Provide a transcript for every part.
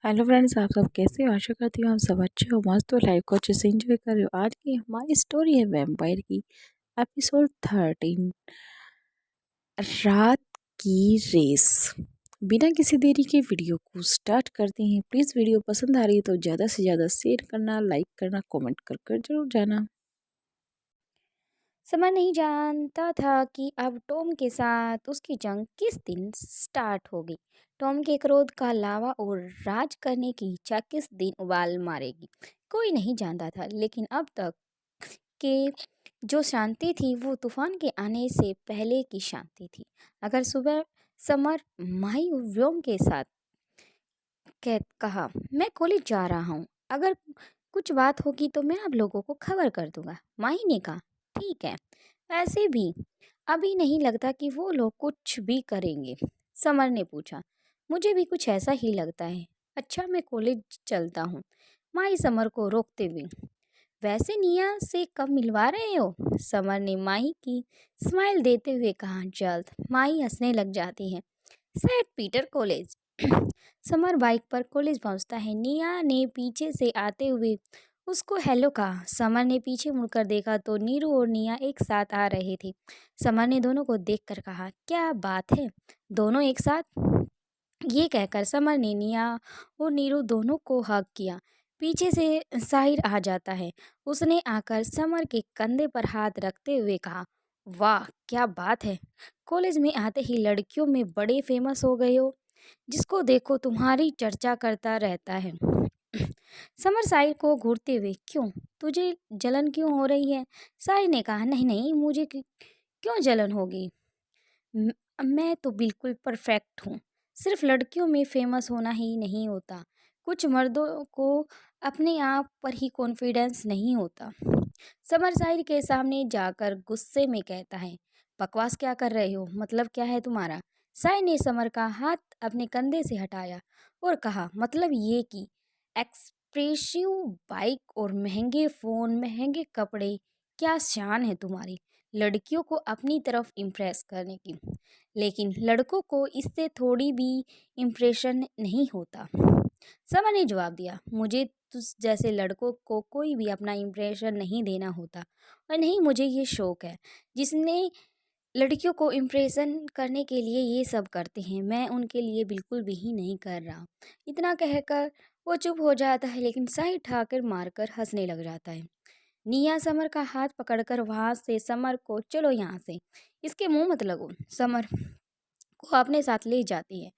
Hello friends, आप सब कैसे हो? आशा करती हूँ आप सब अच्छे हो, मस्त हो, लाइफ को अच्छे से एंजॉय कर रहे हो। आज की हमारी स्टोरी है वैम्पायर की, एपिसोड 13, रात की रेस। बिना किसी देरी के वीडियो को स्टार्ट करते हैं। प्लीज़ वीडियो पसंद आ रही है तो ज़्यादा से ज़्यादा शेयर करना, लाइक करना, कमेंट कर कर जरूर जाना। समर नहीं जानता था कि अब टॉम के साथ उसकी जंग किस दिन स्टार्ट होगी। टॉम के क्रोध का लावा और राज करने की इच्छा किस दिन उबाल मारेगी, कोई नहीं जानता था। लेकिन अब तक के जो शांति थी वो तूफान के आने से पहले की शांति थी। अगर सुबह समर माही और व्योम के साथ कहा, मैं कॉलेज जा रहा हूँ, अगर कुछ बात होगी तो मैं आप लोगों को खबर कर दूंगा। माही ने कहा, ठीक है, वैसे भी अभी नहीं लगता कि वो लोग कुछ भी करेंगे। समर ने पूछा, मुझे भी कुछ ऐसा ही लगता है। अच्छा, मैं कॉलेज चलता हूँ। माही समर को रोकते हुए, वैसे निया से कब मिलवा रहे हो? समर ने माही की स्माइल देते हुए कहा, जल्द। माही हंसने लग जाती है, saint Peter college. Samar bike पर कॉलेज पहुंचता है। निया ने पीछे से आते हुए उसको हेलो कहा। समर ने पीछे मुड़कर देखा तो नीरू और निया एक साथ आ रहे थे। समर ने दोनों को देखकर कहा, क्या बात है, दोनों एक साथ? ये कहकर समर ने निया और नीरू दोनों को हग किया। पीछे से साहिर आ जाता है। उसने आकर समर के कंधे पर हाथ रखते हुए कहा, वाह क्या बात है, कॉलेज में आते ही लड़कियों में बड़े फेमस हो गए हो, जिसको देखो तुम्हारी चर्चा करता रहता है। समर साहिर को घूरते हुए, क्यों, तुझे जलन क्यों हो रही है? साहिर ने कहा, नहीं नहीं, मुझे क्यों जलन होगी, म- मैं तो बिल्कुल परफेक्ट हूँ। सिर्फ लड़कियों में फेमस होना ही नहीं होता, कुछ मर्दों को अपने आप पर ही कॉन्फिडेंस नहीं होता। समर साहिर के सामने जाकर गुस्से में कहता है, बकवास क्या कर रहे हो, मतलब क्या है तुम्हारा? साहिर ने समर का हाथ अपने कंधे से हटाया और कहा, मतलब ये कि एक्सप्रेसिव बाइक और महंगे फ़ोन, महंगे कपड़े, क्या शान है तुम्हारी लड़कियों को अपनी तरफ इम्प्रेस करने की, लेकिन लड़कों को इससे थोड़ी भी इम्प्रेशन नहीं होता। समर ने जवाब दिया, मुझे तुझ जैसे लड़कों को कोई भी अपना इम्प्रेशन नहीं देना होता, और नहीं मुझे ये शौक है, जिसने लड़कियों को इम्प्रेशन करने के लिए ये सब करते हैं, मैं उनके लिए बिल्कुल भी ही नहीं कर रहा। इतना कहकर वो चुप हो जाता है, लेकिन साहिर ठाकर मारकर हंसने लग जाता है। निया समर का हाथ पकड़कर वहां से समर को, चलो यहाँ से, इसके मुंह मत लगो, समर को अपने साथ ले जाती है।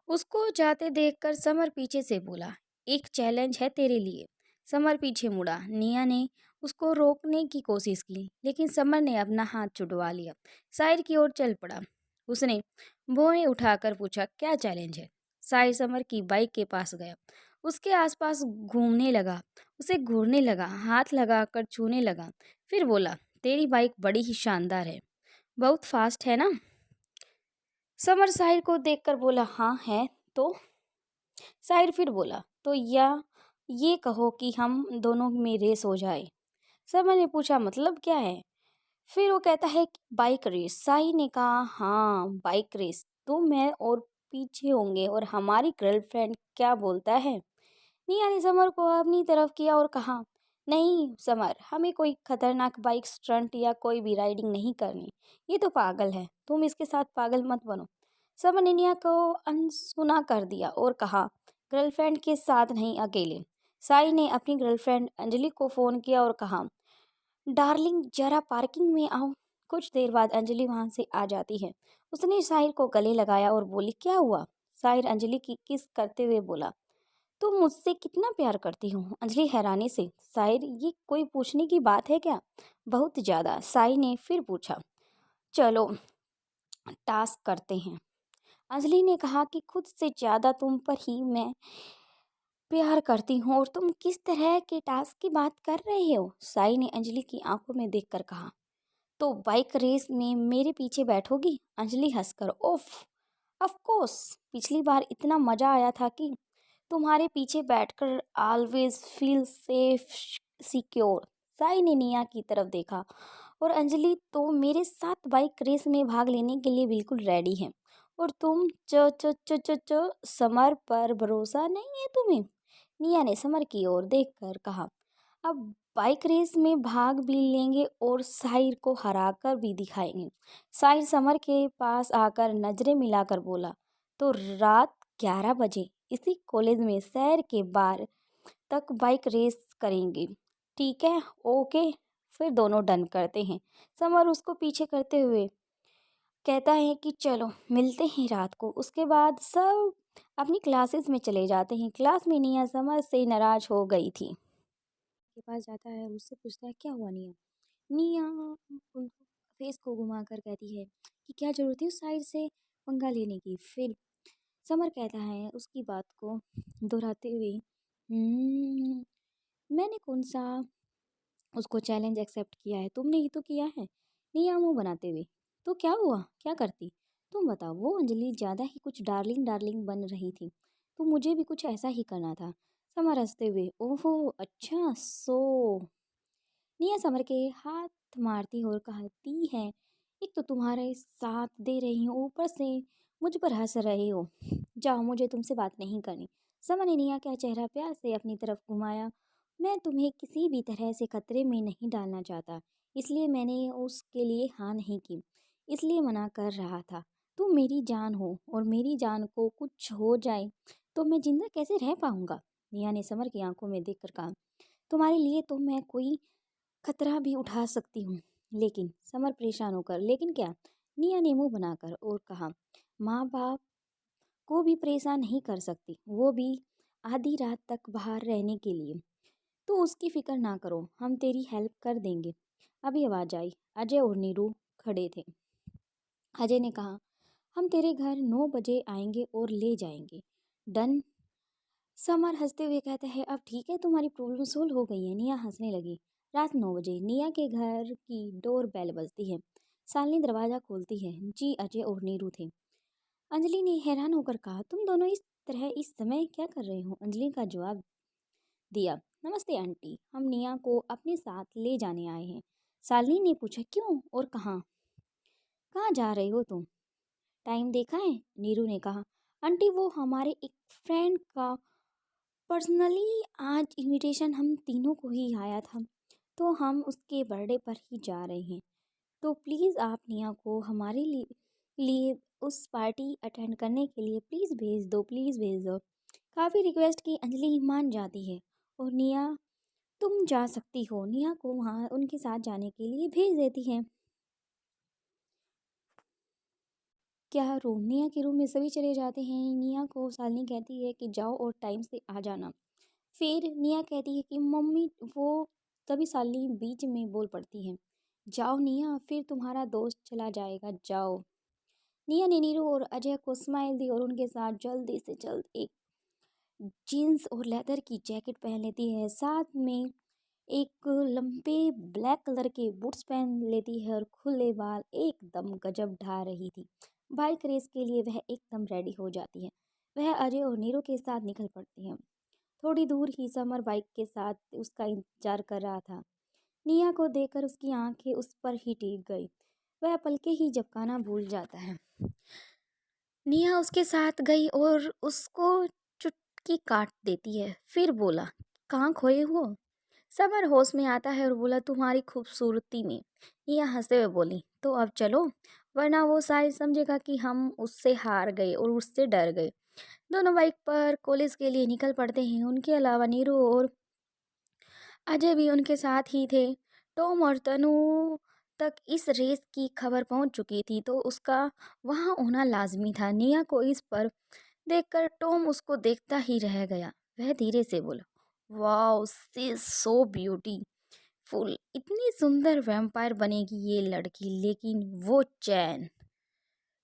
उसको जाते देखकर समर पीछे से बोला, एक चैलेंज है तेरे लिए। समर पीछे मुड़ा। निया ने उसको रोकने की कोशिश की, लेकिन समर ने अपना हाथ छुड़वा लिया। साहिर की ओर चल पड़ा। उसने भौहें उठाकर पूछा, क्या चैलेंज है? साहिर समर की बाइक के पास गया, उसके आसपास घूमने लगा, उसे घूरने लगा, हाथ लगाकर छूने लगा, फिर बोला, तेरी बाइक बड़ी ही शानदार है, बहुत फास्ट है ना? समर साहिर को देखकर बोला, हाँ है तो। साहिर फिर बोला, तो या ये कहो कि हम दोनों में रेस हो जाए। समर ने पूछा, मतलब क्या है? फिर वो कहता है कि बाइक रेस। साहिर ने कहा, हाँ बाइक रेस, तुम मैं और पीछे होंगे और हमारी गर्लफ्रेंड क्या बोलता है? निया ने समर को अपनी तरफ किया और कहा, नहीं समर, हमें कोई खतरनाक बाइक स्टंट या कोई भी राइडिंग नहीं करनी, ये तो पागल है, तुम इसके साथ पागल मत बनो। समर ने निया को अनसुना कर दिया और कहा, गर्लफ्रेंड के साथ नहीं, अकेले। साई ने अपनी गर्लफ्रेंड अंजलि को फ़ोन किया और कहा, डार्लिंग जरा पार्किंग में आओ। कुछ देर बाद अंजलि वहां से आ जाती है। उसने साहिर को गले लगाया और बोली, क्या हुआ? साहिर अंजलि की किस करते हुए बोला, तुम मुझसे कितना प्यार करती हो? अंजलि हैरानी से, साहिर ये कोई पूछने की बात है क्या? बहुत ज़्यादा। साहिर ने फिर पूछा, चलो टास्क करते हैं। अंजलि ने कहा कि खुद से ज़्यादा तुम पर ही मैं प्यार करती हूँ, और तुम किस तरह के टास्क की बात कर रहे हो? साई ने अंजलि की आंखों में देखकर कहा, तो बाइक रेस में मेरे पीछे बैठोगी? अंजलि हंसकर, ऑफ कोर्स, पिछली बार इतना मज़ा आया था कि तुम्हारे पीछे बैठकर always feel safe, secure. Sai ने निया की तरफ देखा, और अंजलि तो मेरे साथ बाइक रेस में भाग लेने के लिए बिल्कुल रेडी है। और तुम च च च च च समर पर भरोसा नहीं है तुम्हें? निया ने समर की ओर देखकर कहा। अब बाइक रेस में भाग भी लेंगे और साहिर को हराकर भी दिखाएंगे। साहिर समर के पास आकर नजरें मिलाकर बोला, तो रात 11 बजे इसी कॉलेज में शहर के बार तक बाइक रेस करेंगे। ठीक है, ओके, फिर दोनों डन करते हैं। समर उसको पीछे करते हुए कहता है कि चलो मिलते हैं रात को। उसके बाद सब अपनी क्लासेस में चले जाते हैं। क्लास में निया समर से नाराज हो गई थी। के पास जाता है और उससे पूछता है, क्या हुआ निया? निया उनको फेस को घुमाकर कहती है कि क्या जरूरत थी उस साइड से पंगा लेने की। फिर समर कहता है उसकी बात को दोहराते हुए, "हम्म, मैंने कौन सा उसको चैलेंज एक्सेप्ट किया है, तुमने ही तो किया है।" निया मुंह बनाते हुए, तो क्या हुआ, क्या करती? तुम बताओ। वो अंजलि ज़्यादा ही कुछ डार्लिंग डार्लिंग बन रही थी, तो मुझे भी कुछ ऐसा ही करना था। समर हंसते हुए, ओहो अच्छा सो। निया समर के हाथ मारती और कहती है, एक तो तुम्हारे साथ दे रही हूँ, ऊपर से मुझ पर हंस रहे हो। जाओ, मुझे तुमसे बात नहीं करनी। समर ने निया का चेहरा प्यार से अपनी तरफ घुमाया। मैं तुम्हें किसी भी तरह से खतरे में नहीं डालना चाहता, इसलिए मैंने उसके लिए हाँ नहीं की, इसलिए मना कर रहा था। तुम मेरी जान हो और मेरी जान को कुछ हो जाए तो मैं जिंदा कैसे रह पाऊंगा? निया ने समर की आंखों में देखकर कहा, तुम्हारे लिए तो मैं कोई खतरा भी उठा सकती हूँ। लेकिन समर परेशान होकर, लेकिन क्या? निया ने मुंह बनाकर और कहा, माँ बाप को भी परेशान नहीं कर सकती, वो भी आधी रात तक बाहर रहने के लिए। तो उसकी फिक्र ना करो, हम तेरी हेल्प कर देंगे। अभी आवाज आई। अजय और नीरू खड़े थे। अजय ने कहा, हम तेरे घर 9 बजे आएंगे और ले जाएंगे। डन। समर हंसते हुए कहता है, अब ठीक है, तुम्हारी प्रॉब्लम सोल्व हो गई है। निया हंसने लगी। रात 9 बजे निया के घर की डोर बेल बजती है। शालिनी दरवाज़ा खोलती है। जी, अजय और नीरू थे। अंजलि ने हैरान होकर कहा, तुम दोनों इस तरह इस समय क्या कर रहे हो? अंजलि का जवाब दिया, नमस्ते आंटी, हम निया को अपने साथ ले जाने आए हैं। शालिनी ने पूछा, क्यों और कहाँ? कहाँ जा रहे हो तुम? टाइम देखा है? नीरू ने कहा, आंटी वो हमारे एक फ्रेंड का पर्सनली आज इनविटेशन हम तीनों को ही आया था, तो हम उसके बर्थडे पर ही जा रहे हैं। तो प्लीज़ आप निया को हमारे लिए उस पार्टी अटेंड करने के लिए प्लीज़ भेज दो, प्लीज़ भेज दो। काफ़ी रिक्वेस्ट की अंजलि मान जाती है और निया, तुम जा सकती हो, निया को वहाँ उनके साथ जाने के लिए भेज देती है। क्या रूम? निया के रूम में सभी चले जाते हैं। निया को शालिनी कहती है कि जाओ और टाइम से आ जाना। फिर निया कहती है कि मम्मी वो, तभी शालिनी बीच में बोल पड़ती है, जाओ निया, फिर तुम्हारा दोस्त चला जाएगा, जाओ। निया ने नीरू और अजय को स्माइल दी और उनके साथ जल्दी से जल्द एक जीन्स और लेदर की जैकेट पहन लेती है। साथ में एक लंबे ब्लैक कलर के बूट्स पहन लेती है और खुले बाल एकदम गजब ढा रही थी। बाइक रेस के लिए वह एकदम रेडी हो जाती है। वह अजय और नीरू के साथ निकल पड़ती है। थोड़ी दूर ही समर बाइक के साथ उसका इंतजार कर रहा था। निया को देखकर उसकी आंखें उस पर ही टिक गई। वह पलके ही झपकाना भूल जाता है। निया उसके साथ गई और उसको चुटकी काट देती है। फिर बोला, कहाँ खोए हो? समर होश में आता है और बोला, तुम्हारी खूबसूरती में। निया हंसते हुए बोली, तो अब चलो, वरना वो शायद समझेगा कि हम उससे हार गए और उससे डर गए। दोनों बाइक पर कॉलेज के लिए निकल पड़ते हैं। उनके अलावा नीरू और अजय भी उनके साथ ही थे। टॉम और तनु तक इस रेस की खबर पहुंच चुकी थी, तो उसका वहां होना लाजमी था। निया को इस पर देखकर टॉम उसको देखता ही रह गया। वह धीरे से बोला, wow she is so beautiful, इतनी सुंदर वैम्पायर बनेगी ये लड़की, लेकिन वो चैन।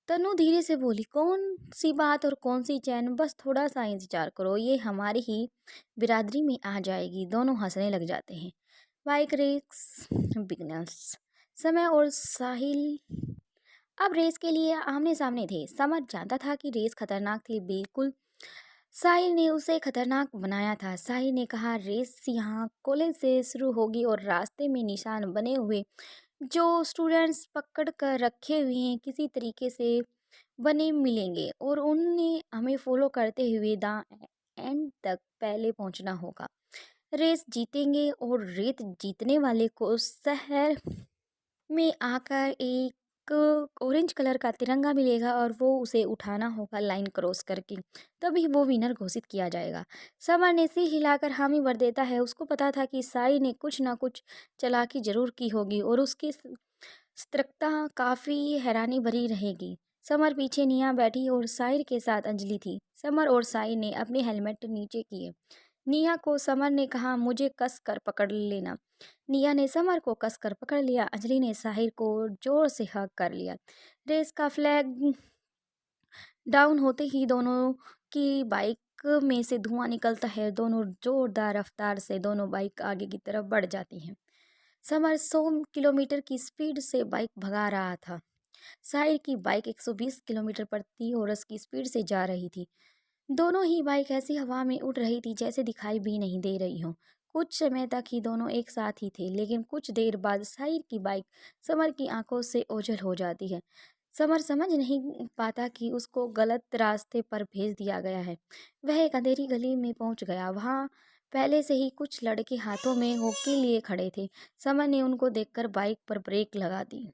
तनु धीरे से बोली, कौन सी बात और कौन सी चैन? बस थोड़ा सा इंतजार करो, ये हमारी ही बिरादरी में आ जाएगी। दोनों हंसने लग जाते हैं। Bike race beginners. समय और साहिल अब रेस के लिए आमने सामने थे। समझ जानता था कि रेस खतरनाक थी, बिल्कुल साहिल ने उसे खतरनाक बनाया था। साहिल ने कहा, रेस यहाँ कॉलेज से शुरू होगी और रास्ते में निशान बने हुए जो स्टूडेंट्स पकड़ कर रखे हुए हैं, किसी तरीके से बने मिलेंगे और उन्हें हमें फॉलो करते हुए द एंड तक पहले पहुंचना होगा। रेस जीतेंगे और रेत जीतने वाले को शहर में आकर एक ऑरेंज कलर का तिरंगा मिलेगा और वो उसे उठाना होगा लाइन क्रॉस करके, तभी वो विनर घोषित किया जाएगा। समर ने सिर हिलाकर हामी भर देता है। उसको पता था कि साई ने कुछ ना कुछ चालाकी जरूर की होगी और उसकी सतर्कता काफ़ी हैरानी भरी रहेगी। समर पीछे निया बैठी और साहिर के साथ अंजलि थी। समर और साई ने अपने हेलमेट नीचे किए। निया को समर ने कहा, मुझे कस कर पकड़ लेना। निया ने समर को कस कर पकड़ लिया। अंजलि ने साहिर को जोर से हग कर लिया। रेस का फ्लैग डाउन होते ही दोनों की बाइक में से धुआं निकलता है। दोनों जोरदार रफ्तार से दोनों बाइक आगे की तरफ बढ़ जाती हैं। समर 100 किलोमीटर की स्पीड से बाइक भगा रहा था। साहिर की बाइक 120 किलोमीटर प्रति आवर्स की स्पीड से जा रही थी। दोनों ही बाइक ऐसी हवा में उड़ रही थी जैसे दिखाई भी नहीं दे रही हो। कुछ समय तक ही दोनों एक साथ ही थे, लेकिन कुछ देर बाद साहिर की बाइक समर की आंखों से ओझल हो जाती है। समर समझ नहीं पाता कि उसको गलत रास्ते पर भेज दिया गया है। वह एक अंधेरी गली में पहुंच गया। वहां पहले से ही कुछ लड़के हाथों में हॉकी लिए खड़े थे। समर ने उनको देखकर बाइक पर ब्रेक लगा दी।